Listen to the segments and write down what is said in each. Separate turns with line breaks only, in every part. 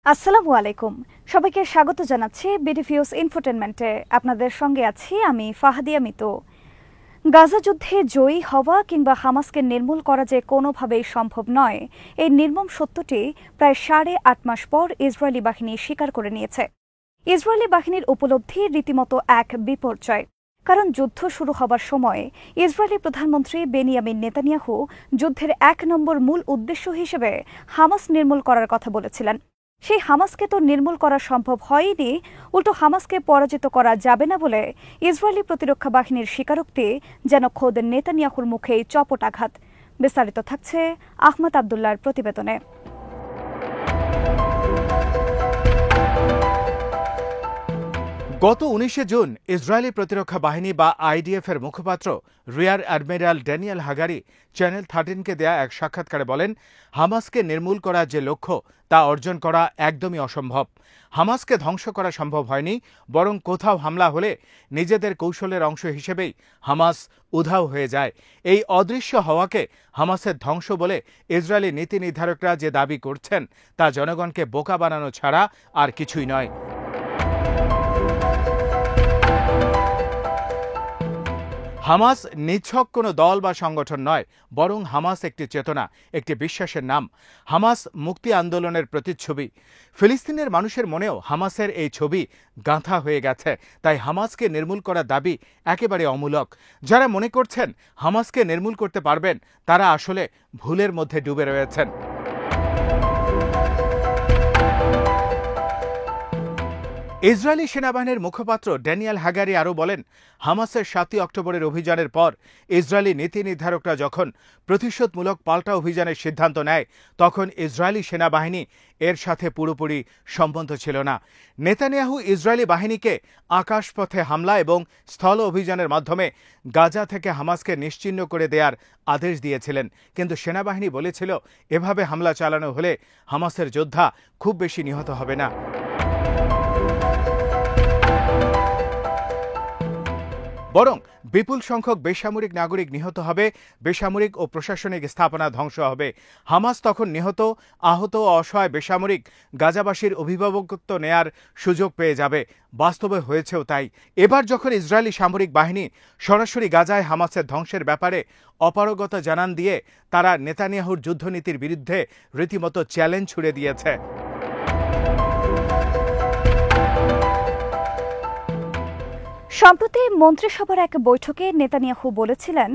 আসসালামু আলাইকুম। সবাইকে স্বাগত জানাচ্ছি বিডিভিউস ইনফোটেনমেন্টে। আপনাদের সঙ্গে আছি আমি ফাহাদিয়া মিতু। গাজা যুদ্ধে জয়ী হওয়া কিংবা হামাসকে নির্মূল করা যে কোনোভাবেই সম্ভব নয়, এই নির্মম সত্যটি প্রায় 8.5 মাস পর ইসরায়েলি বাহিনী স্বীকার করে নিয়েছে। ইসরায়েলি বাহিনীর উপলব্ধি রীতিমতো এক বিপর্যয়। কারণ যুদ্ধ শুরু হবার সময় ইসরায়েলি প্রধানমন্ত্রী বেনিয়ামিন নেতানিয়াহু যুদ্ধের 1 নম্বর মূল উদ্দেশ্য হিসেবে হামাস নির্মূল করার কথা বলেছিলেন। সেই হামাসকে তো নির্মূল করা সম্ভব হয়নি, উল্টো হামাসকে পরাজিত করা যাবে না বলে ইসরায়েলি প্রতিরক্ষা বাহিনীর স্বীকারোক্তি যেন খোদ নেতানিয়াহুর মুখেই চপট আঘাত। বিস্তারিত থাকছে আহমদ আবদুল্লাহর প্রতিবেদনে।
গত 19 জুন ইসরায়েলি প্রতিরক্ষা বাহিনী বা আইডিএফ এর মুখপাত্র rear admiral Daniel Hagari channel 13-কে দেয়া এক সাক্ষাৎকারে বলেন, হামাসকে নির্মূল করার যে লক্ষ্য তা অর্জন করা একদমই অসম্ভব। হামাসকে ধ্বংস করা সম্ভব হয়নি, বরং কোথাও হামলা হলে নিজেদের কৌশলের অংশ হিসেবেই হামাস উধাও হয়ে যায়। এই অদৃশ্য হওয়াকে হামাসের ধ্বংস বলে ইসরায়েলি নীতি নির্ধারকরা যে দাবি করছেন তা জনগণকে বোকা বানানো ছাড়া আর কিছুই নয়। হামাস নিছক কোনো দল বা সংগঠন নয়, বরং হামাস একটি চেতনা, একটি বিশ্বাসের নাম। হামাস মুক্তি আন্দোলনের প্রতিচ্ছবি। ফিলিস্তিনের মানুষের মনেও হামাসের এই ছবি গাঁথা হয়ে গেছে। তাই হামাসকে নির্মূল করার দাবি একেবারে অমূলক। যারা মনে করছেন হামাসকে নির্মূল করতে পারবেন, তারা আসলে ভুলের মধ্যে ডুবে রয়েছেন। ইসরায়েলি সেনাবাহিনীর মুখপাত্র ড্যানিয়েল হাগারি আরও বলেন, হামাসের 7 অক্টোবরের অভিযানের পর ইসরায়েলি নীতি নির্ধারকরা যখন প্রতিশোধমূলক পাল্টা অভিযানের সিদ্ধান্ত নেয়, তখন ইসরায়েলি সেনাবাহিনী এর সাথে পুরোপুরি সম্বন্ধ ছিল না। নেতানিয়াহু ইসরায়েলি বাহিনীকে আকাশপথে হামলা এবং স্থল অভিযানের মাধ্যমে গাজা থেকে হামাসকে নিশ্চিহ্ন করে দেওয়ার আদেশ দিয়েছিলেন। কিন্তু সেনাবাহিনী বলেছিল, এভাবে হামলা চালানো হলে হামাসের যোদ্ধা খুব বেশি নিহত হবে না। বরং বিপুল সংখ্যক বেসামরিক নাগরিক নিহত হবে, বেসামরিক ও প্রশাসনিক স্থাপনা ধ্বংস হবে। হামাস তখন নিহত, আহত ও অসহায় বেসামরিক গাজাবাসীর অভিভাবকত্ব নেয়ার সুযোগ পেয়ে যাবে। বাস্তবে হয়েছেও তাই। এবার যখন ইসরায়েলি সামরিক বাহিনী সরাসরি গাজায় হামাসের ধ্বংসের ব্যাপারে অপারগতা জানান দিয়ে তারা নেতানিয়াহুর যুদ্ধনীতির বিরুদ্ধে রীতিমতো চ্যালেঞ্জ ছুড়ে দিয়েছে।
সম্প্রতি মন্ত্রিসভার এক বৈঠকে নেতানিয়াহু বলেছিলেন,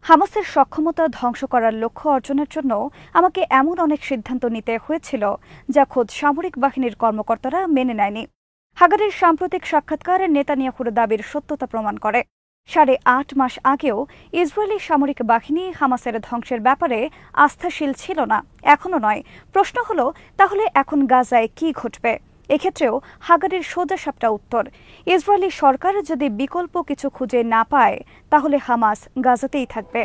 হামাসের সক্ষমতা ধ্বংস করার লক্ষ্য অর্জনের জন্য আমাকে এমন অনেক সিদ্ধান্ত নিতে হয়েছিল যা খোদ সামরিক বাহিনীর কর্মকর্তারা মেনে নেয়নি। হাগারির সাম্প্রতিক সাক্ষাৎকার নেতানিয়াহুর দাবির সত্যতা প্রমাণ করে। 8.5 মাস আগেও ইসরায়েলি সামরিক বাহিনী হামাসের ধ্বংসের ব্যাপারে আস্থাশীল ছিল না, এখনও নয়। প্রশ্ন হল, তাহলে এখন গাজায় কি ঘটবে? এক্ষেত্রেও হাগারির সোজাসাপটা উত্তর, ইসরায়েলি সরকার যদি বিকল্প কিছু খুঁজে না পায়, তাহলে হামাস গাজাতেই থাকবে।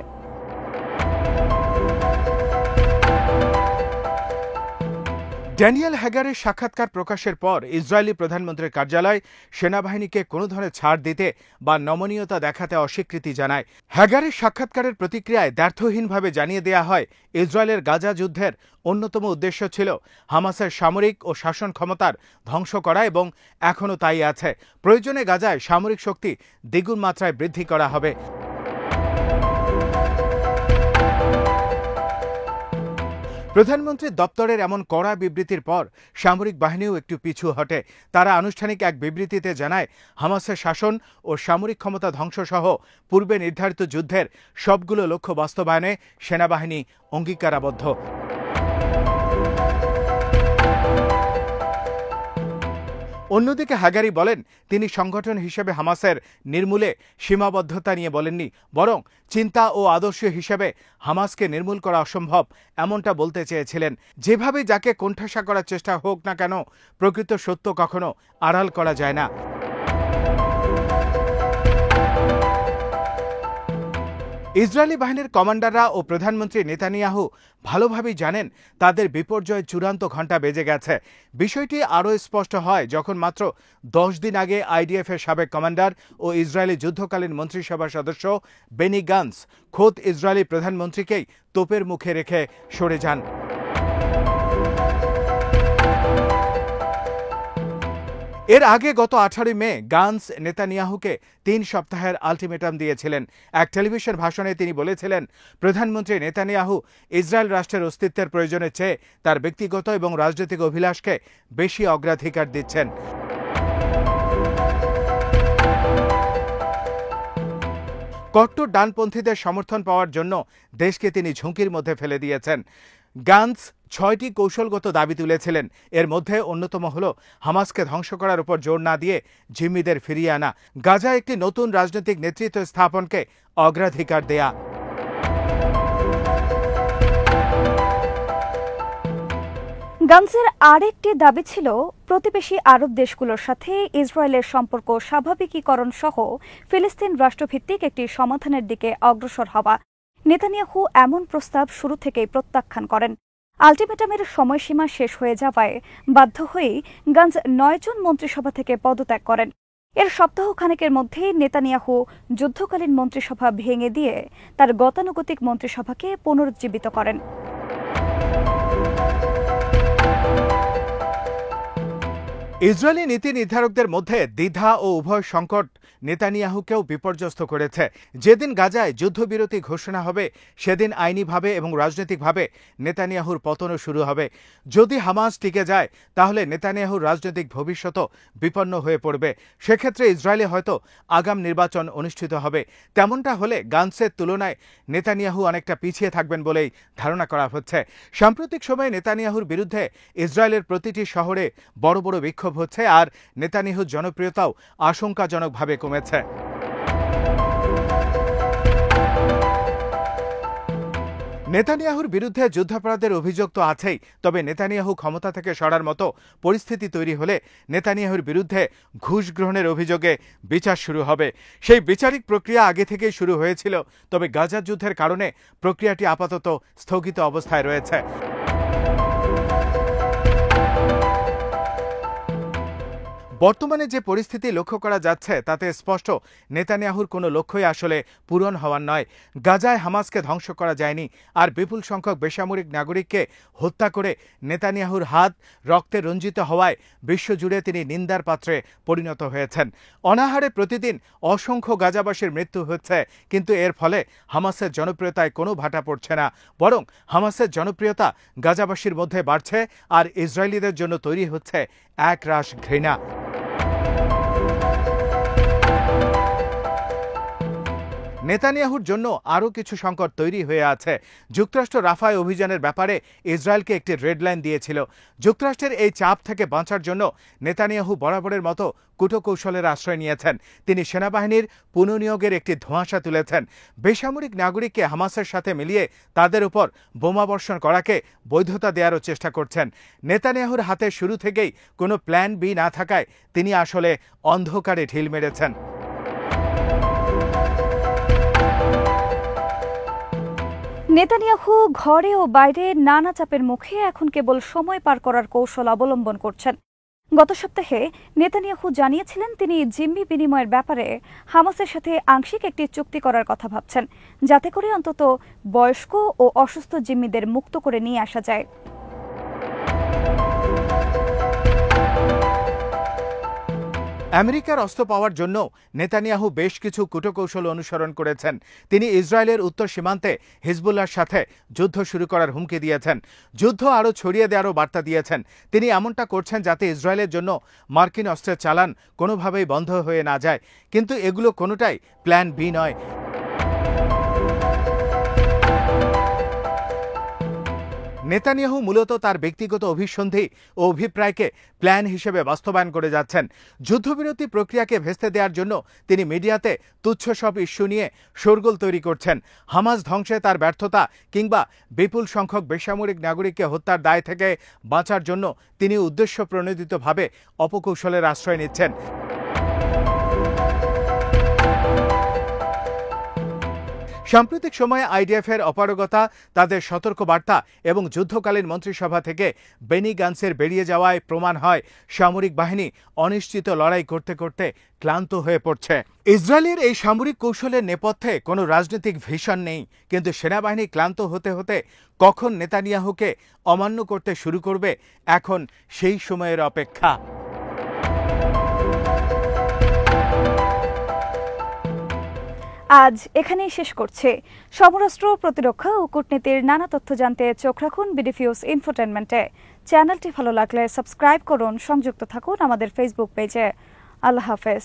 ড্যানিয়েল হাগারির সাক্ষাৎকার প্রকাশের পর ইসরায়েলি প্রধানমন্ত্রীর কার্যালয় সেনাবাহিনীকে কোনো ধরনের ছাড় দিতে বা নমনীয়তা দেখাতে অস্বীকৃতি জানায়। হাগারির সাক্ষাৎকারের প্রতিক্রিয়ায় দ্ব্যর্থহীনভাবে জানিয়ে দেয়া হয়, ইসরায়েলের গাজা যুদ্ধের অন্যতম উদ্দেশ্য ছিল হামাসের সামরিক ও শাসন ক্ষমতার ধ্বংস করা এবং এখনও তাই আছে। প্রয়োজনে গাজায় সামরিক শক্তি দ্বিগুণ মাত্রায় বৃদ্ধি করা হবে। প্রধানমন্ত্রীর দপ্তরের এমন কড়া বিবৃতির পর সামরিক বাহিনীও একটু পিছু হটে। তারা আনুষ্ঠানিক এক বিবৃতিতে জানায়, হামাসের শাসন ও সামরিক ক্ষমতা ধ্বংসসহ পূর্বে নির্ধারিত যুদ্ধের সবগুলো লক্ষ্য বাস্তবায়নে সেনাবাহিনী অঙ্গীকারাবদ্ধ। অন্যদিকে হাগারি বলেন, তিনি সংগঠন হিসেবে হামাসের নির্মূলে সীমাবদ্ধতা নিয়ে বলেননি, বরং চিন্তা ও আদর্শ হিসেবে হামাসকে নির্মূল করা অসম্ভব এমনটা বলতে চেয়েছিলেন। যেভাবে যাকে কোণঠাসা করার চেষ্টা হোক না কেন, প্রকৃত সত্য কখনো আড়াল করা যায় না। ইসরায়েলি বাহিনীর কমান্ডাররা ও প্রধানমন্ত্রী নেতানিয়াহু ভালোভাবেই জানেন তাদের বিপর্যয় চূড়ান্ত ঘণ্টা বেজে গেছে। বিষয়টি আরও স্পষ্ট হয় যখন মাত্র 10 দিন আগে আইডিএফ এর সাবেক কমান্ডার ও ইসরায়েলি যুদ্ধকালীন মন্ত্রিসভার সদস্য বেনি গান্স খোদ ইসরায়েলি প্রধানমন্ত্রীকেই তোপের মুখে রেখে সরে যান। এর আগে গত 18 মে গান্স নেতানিয়াহুকে 3 সপ্তাহের আলটিমেটাম দিয়েছিলেন। এক টেলিভিশন ভাষণে তিনি বলেছিলেন, প্রধানমন্ত্রী নেতানিয়াহু ইসরায়েল রাষ্ট্রের অস্তিত্বের প্রয়োজনের চেয়ে তার ব্যক্তিগত এবং রাজনৈতিক অভিলাষকে বেশি অগ্রাধিকার দিচ্ছেন। কট্টর ডানপন্থীদের সমর্থন পাওয়ার জন্য দেশকে তিনি ঝুঁকির মধ্যে ফেলে দিয়েছেন। গান্স 6টি কৌশলগত দাবি তুলেছিলেন। এর মধ্যে অন্যতম হল হামাসকে ধ্বংস করার উপর জোর না দিয়ে জিম্মিদের ফিরিয়ে আনা, গাজায় একটি নতুন রাজনৈতিক নেতৃত্ব স্থাপনকে অগ্রাধিকার দেয়া।
গান্সের আরেকটি দাবি ছিল প্রতিবেশী আরব দেশগুলোর সাথে ইসরায়েলের সম্পর্ক স্বাভাবিকীকরণ সহ ফিলিস্তিন রাষ্ট্রভিত্তিক একটি সমাধানের দিকে অগ্রসর হওয়া। নেতানিয়াহু এমন প্রস্তাব শুরু থেকেই প্রত্যাখ্যান করেন। আলটিমেটামের সময়সীমা শেষ হয়ে যাওয়ায় বাধ্য হয়েই গান্স 9 জন মন্ত্রিসভা থেকে পদত্যাগ করেন। এর সপ্তাহখানেকের মধ্যেই নেতানিয়াহু যুদ্ধকালীন মন্ত্রিসভা ভেঙে দিয়ে তার গতানুগতিক মন্ত্রিসভাকে পুনরুজ্জীবিত করেন।
ইসরায়েলি নীতি নির্ধারকদের মধ্যে দ্বিধা ও উভয় সংকট নেতানিয়াহুকেও বিপর্যস্ত করেছে। যেদিন গাজায় যুদ্ধবিরতি ঘোষণা হবে সেদিন আইনিভাবে এবং রাজনৈতিকভাবে নেতানিয়াহুর পতনও শুরু হবে। যদি হামাস টিকে যায় তাহলে নেতানিয়াহুর রাজনৈতিক ভবিষ্যৎও বিপন্ন হয়ে পড়বে। সেক্ষেত্রে ইসরায়েলে হয়তো আগাম নির্বাচন অনুষ্ঠিত হবে। তেমনটা হলে গান্সের তুলনায় নেতানিয়াহু অনেকটা পিছিয়ে থাকবেন বলেই ধারণা করা হচ্ছে। সাম্প্রতিক সময়ে নেতানিয়াহুর বিরুদ্ধে ইসরায়েলের প্রতিটি শহরে বড় বড় বিক্ষোভ হচ্ছে আর নেতানিয়াহুর জনপ্রিয়তাও আশঙ্কাজনকভাবে কমেছে। নেতানিয়াহুর বিরুদ্ধে যুদ্ধাপরাধের অভিযোগ তো আছেই, তবে নেতানিয়াহু ক্ষমতা থেকে সরার মতো পরিস্থিতি তৈরি হলে নেতানিয়াহুর বিরুদ্ধে ঘুষ গ্রহণের অভিযোগে বিচার শুরু হবে। সেই বিচারিক প্রক্রিয়া আগে থেকেই শুরু হয়েছিল, তবে গাজা যুদ্ধের কারণে প্রক্রিয়াটি আপাতত স্থগিত অবস্থায় রয়েছে। বর্তমানে যে পরিস্থিতি লক্ষ্য করা যাচ্ছে তাতে স্পষ্ট নেতানিয়াহুর কোনো লক্ষ্যই আসলে পূরণ হওয়ার নয়। গাজায় হামাসকে ধ্বংস করা যায়নি, আর বিপুল সংখ্যক বেসামরিক নাগরিককে হত্যা করে নেতানিয়াহুর হাত রক্তে রঞ্জিত হওয়ায় বিশ্বজুড়ে তিনি নিন্দার পাত্রে পরিণত হয়েছেন। অনাহারে প্রতিদিন অসংখ্য গাজাবাসীর মৃত্যু হচ্ছে, কিন্তু এর ফলে হামাসের জনপ্রিয়তায় কোনো ভাটা পড়ছে না, বরং হামাসের জনপ্রিয়তা গাজাবাসীর মধ্যে বাড়ছে আর ইসরায়েলিদের জন্য তৈরি হচ্ছে একরাশ ঘৃণা। নেতানিয়াহুর জন্য আরও কিছু সংকট তৈরি হয়ে আছে। যুক্তরাষ্ট্র রাফায় অভিযানের ব্যাপারে ইসরায়েলকে একটি রেড লাইন দিয়েছিল। যুক্তরাষ্ট্রের এই চাপ থেকে বাঁচার জন্য নেতানিয়াহু বরাবরের মতো কূটকৌশলের আশ্রয় নিয়েছেন। তিনি সেনাবাহিনীর পুনঃনিয়োগের একটি ধোঁয়াশা তুলেছেন। বেসামরিক নাগরিককে হামাসের সাথে মিলিয়ে তাদের উপর বোমাবর্ষণ করাকে বৈধতা দেওয়ারও চেষ্টা করছেন। নেতানিয়াহুর হাতে শুরু থেকেই কোনো প্ল্যান বি না থাকায় তিনি আসলে অন্ধকারে ঢিল মেরেছেন।
নেতানিয়াহু ঘরে ও বাইরে নানা চাপের মুখে এখন কেবল সময় পার করার কৌশল অবলম্বন করছেন। গত সপ্তাহে নেতানিয়াহু জানিয়েছিলেন তিনি জিম্মি বিনিময়ের ব্যাপারে হামাসের সাথে আংশিক একটি চুক্তি করার কথা ভাবছেন, যাতে করে অন্তত বয়স্ক ও অসুস্থ জিম্মিদের মুক্ত করে নিয়ে আসা যায়।
আমেরিকার অস্ত্র পাওয়ার জন্য নেতানিয়াহু বেশ কিছু কূটকৌশল অনুসরণ করেছেন। তিনি ইসরায়েলের উত্তর সীমান্তে হিজবুল্লাহর সাথে যুদ্ধ শুরু করার হুমকি দিয়েছেন, যুদ্ধ আরও ছড়িয়ে দেওয়ারও বার্তা দিয়েছেন। তিনি এমনটা করছেন যাতে ইসরায়েলের জন্য মার্কিন অস্ত্রের চালান কোনোভাবেই বন্ধ হয়ে না যায়, কিন্তু এগুলো কোনোটাই প্ল্যান বি নয়। নেতানিয়াহু মূলত তার ব্যক্তিগত অভিসন্ধি ও অভিপ্রায়কে প্ল্যান হিসেবে বাস্তবায়ন করে যাচ্ছেন। যুদ্ধবিরতি প্রক্রিয়াকে ভেস্তে দেওয়ার জন্য তিনি মিডিয়াতে তুচ্ছ সব ইস্যু নিয়ে শোরগোল তৈরি করছেন। হামাস ধ্বংসে তার ব্যর্থতা কিংবা বিপুল সংখ্যক বেসামরিক নাগরিককে হত্যার দায় থেকে বাঁচার জন্য তিনি উদ্দেশ্য প্রণোদিতভাবে অপকৌশলের আশ্রয় নিচ্ছেন। সাম্প্রতিক সময়ে আইডিএফের অপারগতা, তাদের সতর্কবার্তা এবং যুদ্ধকালীন মন্ত্রিসভা থেকে বেনি গান্সের বেরিয়ে যাওয়ায় প্রমাণ হয় সামরিক বাহিনী অনিশ্চিত লড়াই করতে করতে ক্লান্ত হয়ে পড়ছে। ইসরায়েলের এই সামরিক কৌশলের নেপথ্যে কোনো রাজনৈতিক ভিশন নেই, কিন্তু সেনাবাহিনী ক্লান্ত হতে হতে কখন নেতানিয়াহুকে অমান্য করতে শুরু করবে, এখন সেই সময়ের অপেক্ষা।
আজ এখানেই শেষ করছে। সমরাষ্ট্র, প্রতিরক্ষা ও কূটনীতির নানা তথ্য জানতে চোখ রাখুন বিডিফিউজ ইনফোটেনমেন্টে। চ্যানেলটি ভালো লাগলে সাবস্ক্রাইব করুন, সংযুক্ত থাকুন আমাদের ফেসবুক পেজে। আল্লাহ হাফেজ।